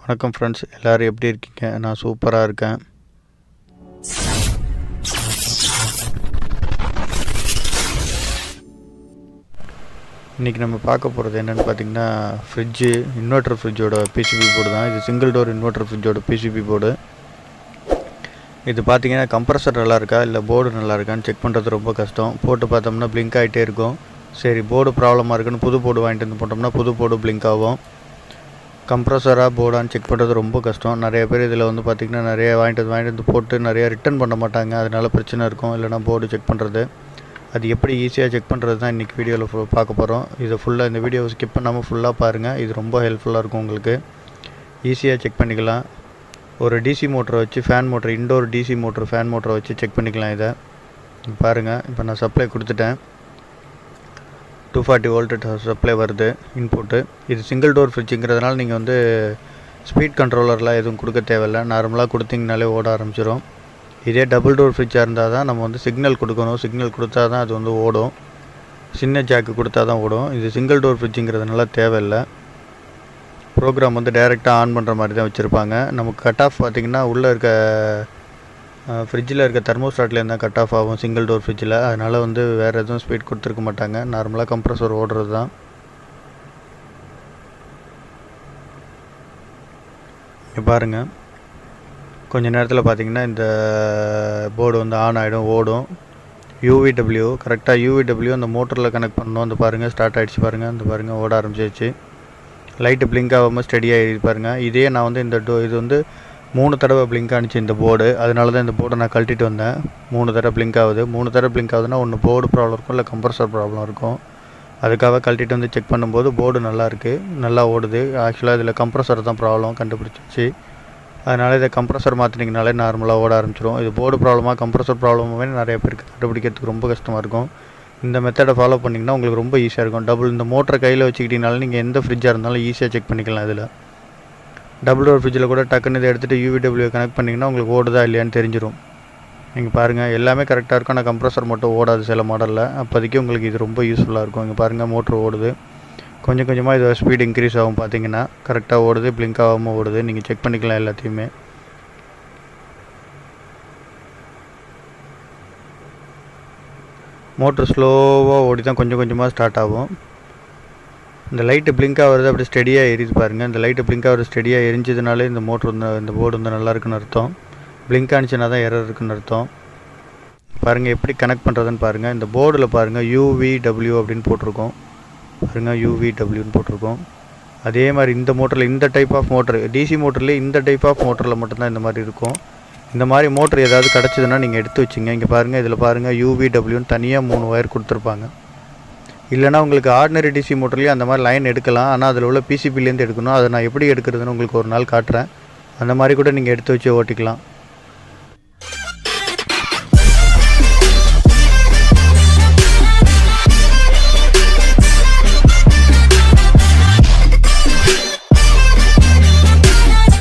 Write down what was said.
வணக்கம் ஃப்ரெண்ட்ஸ், எல்லோரும் எப்படி இருக்கீங்க? நான் சூப்பராக இருக்கேன். இன்றைக்கி நம்ம பார்க்க போகிறது என்னென்னு பார்த்தீங்கன்னா, ஃப்ரிட்ஜு இன்வெர்டர் ஃப்ரிட்ஜோட பிசிபி போர்டு தான். இது சிங்கிள் டோர் இன்வெர்டர் ஃப்ரிட்ஜோட பிசிபி போர்டு. இது பார்த்தீங்கன்னா கம்ப்ரஸர் நல்லா இருக்கா இல்லை போர்டு நல்லா இருக்கான்னு செக் பண்ணுறது ரொம்ப கஷ்டம். போட்டு பார்த்தோம்னா பிளிங்க் ஆகிட்டே இருக்கும். சரி, போர்டு ப்ராப்ளமாக இருக்குன்னு புது போர்டு வாங்கிட்டு வந்து போட்டோம்னா புது போர்டு பிளிங்க் ஆகும். கம்ப்ரஸராக போர்டான்னு செக் பண்ணுறது ரொம்ப கஷ்டம். நிறைய பேர் இதில் வந்து பார்த்திங்கன்னா நிறைய வாங்கிட்டு வந்து போட்டு நிறைய ரிட்டர்ன் பண்ண மாட்டாங்க. அதனால பிரச்சனை இருக்கும். இல்லைனா போர்டு செக் பண்ணுறது அது எப்படி ஈஸியாக செக் பண்ணுறது தான் இன்றைக்கி வீடியோவில் பார்க்க போகிறோம். இதை ஃபுல்லாக இந்த வீடியோவை ஸ்கிப் பண்ணாமல் ஃபுல்லாக பாருங்கள். இது ரொம்ப ஹெல்ப்ஃபுல்லாக இருக்கும். உங்களுக்கு ஈஸியாக செக் பண்ணிக்கலாம். ஒரு டிசி மோட்டரை வச்சு fan motor, indoor DC motor fan மோட்டரை வச்சு செக் பண்ணிக்கலாம். இதை பாருங்கள். இப்போ நான் சப்ளை கொடுத்துட்டேன். 240 வோல்ட் சப்ளை வருது இன்புட்டு. இது சிங்கிள் டோர் ஃப்ரிட்ஜுங்கிறதுனால நீங்கள் வந்து ஸ்பீட் கண்ட்ரோலர்லாம் எதுவும் கொடுக்க தேவையில்லை. நார்மலாக கொடுத்தீங்கனாலே ஓட ஆரம்பிச்சிடும். இதே டபுள் டோர் ஃப்ரிட்ஜாக இருந்தால் தான் நம்ம வந்து சிக்னல் கொடுக்கணும். சிக்னல் கொடுத்தா தான் அது வந்து ஓடும். சின்ன ஜாக்கு கொடுத்தா தான் ஓடும். இது சிங்கிள் டோர் ஃப்ரிட்ஜுங்கிறதுனால தேவையில்லை. ப்ரோக்ராம் வந்து டைரெக்டாக ஆன் பண்ணுற மாதிரி தான் வச்சுருப்பாங்க. நமக்கு கட் ஆஃப் பார்த்திங்கன்னா உள்ளே இருக்க ஃப்ரிட்ஜில் இருக்க தெர்மோஸ்டாட்லேருந்து தான் கட் ஆஃப் ஆகும் சிங்கிள் டோர் ஃப்ரிட்ஜில். அதனால் வந்து வேறு எதுவும் ஸ்பீட் கொடுத்துருக்க மாட்டாங்க. நார்மலாக கம்ப்ரஸர் ஓடுறது தான். இங்கே பாருங்கள், கொஞ்சம் நேரத்தில் பார்த்திங்கன்னா இந்த போர்டு வந்து ஆன் ஆகிடும், ஓடும். யூவிடபிள்யூ கரெக்டாக யூவிடபிள்யூ அந்த மோட்டரில் கனெக்ட் பண்ணணும். அந்த பாருங்கள் ஸ்டார்ட் ஆகிடுச்சு பாருங்கள். அந்த பாருங்கள் ஓட ஆரம்பிச்சிச்சு. லைட்டு பிளிங்க் ஆகாமல் ஸ்டடியாக எழுதி பாருங்கள். இதே நான் வந்து இந்த இது வந்து 3 தடவை பிளிங்க் ஆனிச்சு இந்த போர்டு. அதனால தான் இந்த போர்டை நான் கழட்டிட்டு வந்தேன். 3 தடவை பிளிங்க் ஆகுது. 3 தடவை பிளிங்க் ஆகுதுன்னா ஒன்று போர்டு ப்ராப்ளம் இருக்கும், இல்லை கம்ப்ரஸர் ப்ராப்ளம் இருக்கும். அதுக்காக கழட்டிட்டு வந்து செக் பண்ணும்போது போர்டு நல்லா இருக்குது, நல்லா ஓடுது. ஆக்சுவலாக இதில் கம்ப்ரஸர் தான் ப்ராப்ளம் கண்டுபிடிச்சிச்சு. அதனால் இதை கம்ப்ரஸர் மாற்றினீங்கனாலே நார்மலாக ஓட ஆரம்பிச்சிடும். இது போர்டு ப்ராப்ளமாக கம்ப்ரஸர் ப்ராப்ளமாகவே நிறைய பேருக்கு கண்டுபிடிக்கிறதுக்கு ரொம்ப கஷ்டமாக இருக்கும். இந்த மெத்தடை ஃபாலோ பண்ணிங்கன்னா உங்களுக்கு ரொம்ப ஈஸியாக இருக்கும். இந்த மோட்டரை கையில் வச்சுக்கிட்டீங்கனாலும் நீங்கள் எந்த ஃப்ரிட்ஜாக இருந்தாலும் ஈஸியாக செக் பண்ணிக்கலாம். இதில் டபுள் டோர் ஃப்ரிட்ஜில் கூட டக்குன்னு இதை எடுத்துகிட்டு யூவிடபிள்யூ கனெக்ட் பண்ணிங்கன்னா உங்களுக்கு ஓடுதா இல்லையான்னு தெரிஞ்சிடும். நீங்கள் பாருங்கள், எல்லாமே கரெக்டாக இருக்கும். ஆனால் கம்ப்ரஸர் மட்டும் ஓடாது சில மாடலில். அப்போதைக்கு உங்களுக்கு இது ரொம்ப யூஸ்ஃபுல்லாக இருக்கும். இங்கே பாருங்கள், மோட்ரு ஓடுது. கொஞ்சம் கொஞ்சமாக இதோட ஸ்பீடு இன்க்ரீஸ் ஆகும். பார்த்தீங்கன்னா கரெக்டாக ஓடுது, பிளிங்க் ஆகாமல் ஓடுது. நீங்கள் செக் பண்ணிக்கலாம் எல்லாத்தையுமே. மோட்ரு ஸ்லோவாக ஓடி தான் கொஞ்சம் கொஞ்சமாக ஸ்டார்ட் ஆகும். இந்த லைட்டு பிளிங்க் ஆகிறது அப்படி ஸ்டெடியாக எரியுது பாருங்கள். இந்த லைட்டு பிளிங்க் ஆகிறது ஸ்டெடியாக எரிஞ்சதுனாலே இந்த மோட்ரு வந்து இந்த போர்டு வந்து நல்லா இருக்குன்னு அர்த்தம். பிளிங்க் ஆனிச்சுன்னா தான் எரர் இருக்குன்னு அர்த்தம். பாருங்கள் எப்படி கனெக்ட் பண்ணுறதுன்னு பாருங்கள். இந்த போர்டில் பாருங்கள் யூவிடபிள்யூ அப்படின்னு போட்டிருக்கோம். பாருங்கள் யூவிடபிள்யூன்னு போட்டிருக்கோம். அதே மாதிரி இந்த மோட்டரில் இந்த டைப் ஆஃப் மோட்ரு, டிசி மோட்டர்லேயே இந்த டைப் ஆஃப் மோட்டரில் மட்டும்தான் இந்த மாதிரி இருக்கும். இந்த மாதிரி மோட்ரு ஏதாவது கிடச்சிதுன்னா நீங்கள் எடுத்து வச்சுங்க. இங்கே பாருங்கள், இதில் பாருங்கள் யூவிடபிள்யூன்னு தனியாக 3 ஒயர் கொடுத்துருப்பாங்க. இல்லைனா உங்களுக்கு ஆர்டினரி டிசி மோட்டர்லேயே அந்த மாதிரி லைன் எடுக்கலாம். ஆனால் அதில் உள்ள பிசிபிலேருந்து எடுக்கணும். அதை நான் எப்படி எடுக்கிறதுன்னு உங்களுக்கு ஒரு நாள் காட்டுறேன். அந்த மாதிரி கூட நீங்கள் எடுத்து வச்சு ஓட்டிக்கலாம்.